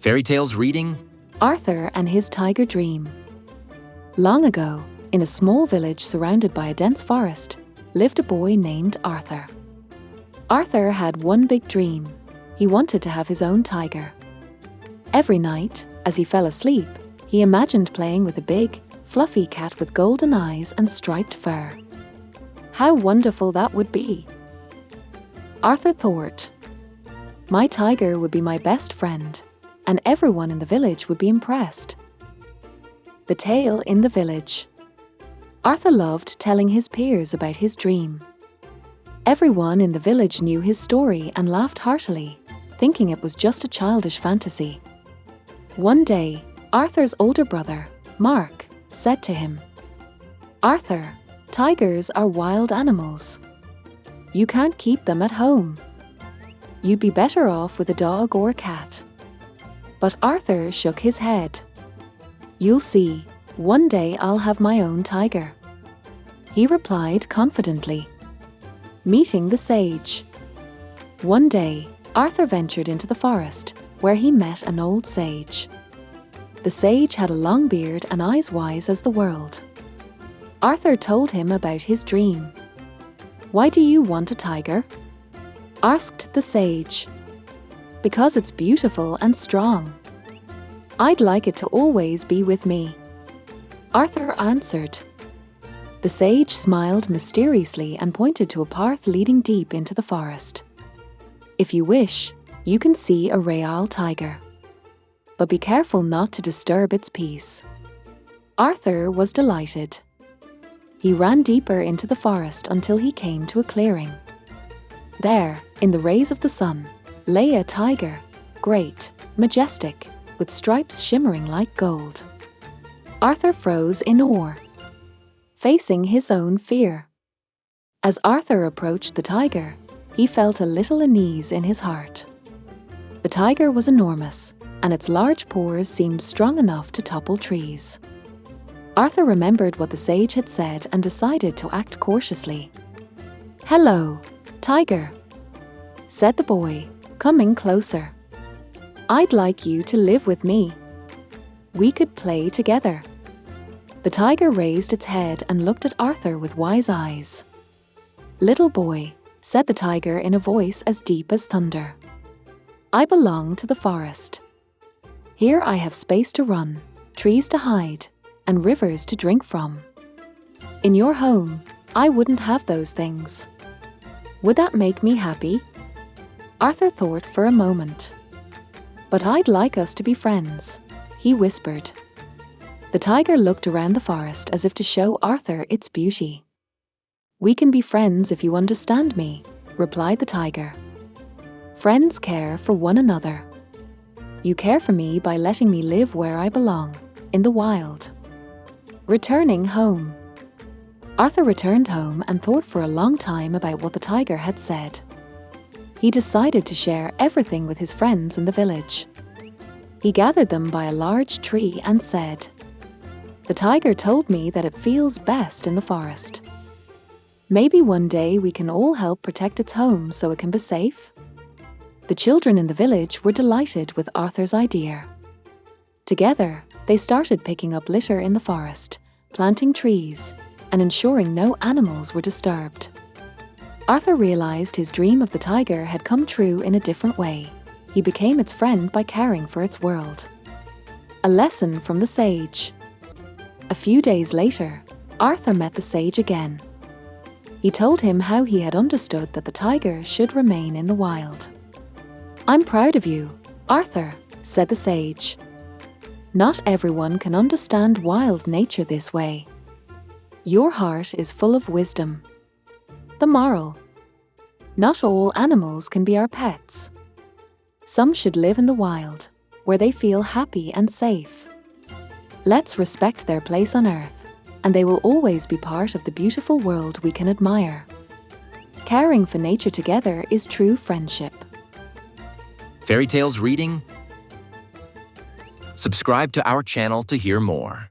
Fairy Tales reading Arthur and His Tiger Dream. Long ago, in a small village surrounded by a dense forest, lived a boy named Arthur. Arthur had one big dream. He wanted to have his own tiger. Every night, as he fell asleep, he imagined playing with a big, fluffy cat with golden eyes and striped fur. How wonderful that would be! Arthur thought, "My tiger would be my best friend, and everyone in the village would be impressed." The tale in the village. Arthur loved telling his peers about his dream. Everyone in the village knew his story and laughed heartily, thinking it was just a childish fantasy. One day, Arthur's older brother, Mark, said to him, "Arthur, tigers are wild animals. You can't keep them at home. You'd be better off with a dog or a cat." But Arthur shook his head. "You'll see, one day I'll have my own tiger," he replied confidently. Meeting the sage. One day, Arthur ventured into the forest, where he met an old sage. The sage had a long beard and eyes wise as the world. Arthur told him about his dream. "Why do you want a tiger?" asked the sage. "Because it's beautiful and strong. I'd like it to always be with me," Arthur answered. The sage smiled mysteriously and pointed to a path leading deep into the forest. "If you wish, you can see a real tiger. But be careful not to disturb its peace." Arthur was delighted. He ran deeper into the forest until he came to a clearing. There, in the rays of the sun, lay a tiger, great, majestic, with stripes shimmering like gold. Arthur froze in awe, facing his own fear. As Arthur approached the tiger, he felt a little unease in his heart. The tiger was enormous, and its large paws seemed strong enough to topple trees. Arthur remembered what the sage had said and decided to act cautiously. "Hello, tiger," said the boy, coming closer. "I'd like you to live with me. We could play together." The tiger raised its head and looked at Arthur with wise eyes. "Little boy," said the tiger in a voice as deep as thunder, "I belong to the forest. Here I have space to run, trees to hide, and rivers to drink from. In your home, I wouldn't have those things. Would that make me happy?" Arthur thought for a moment. "But I'd like us to be friends," he whispered. The tiger looked around the forest as if to show Arthur its beauty. "We can be friends if you understand me," replied the tiger. "Friends care for one another. You care for me by letting me live where I belong, in the wild." Returning home. Arthur returned home and thought for a long time about what the tiger had said. He decided to share everything with his friends in the village. He gathered them by a large tree and said, "The tiger told me that it feels best in the forest. Maybe one day we can all help protect its home so it can be safe?" The children in the village were delighted with Arthur's idea. Together, they started picking up litter in the forest, planting trees, and ensuring no animals were disturbed. Arthur realized his dream of the tiger had come true in a different way. He became its friend by caring for its world. A lesson from the sage. A few days later, Arthur met the sage again. He told him how he had understood that the tiger should remain in the wild. "I'm proud of you, Arthur," said the sage. "Not everyone can understand wild nature this way. Your heart is full of wisdom." The moral. Not all animals can be our pets. Some should live in the wild, where they feel happy and safe. Let's respect their place on earth, and they will always be part of the beautiful world we can admire. Caring for nature together is true friendship. Fairy Tales reading. Subscribe to our channel to hear more.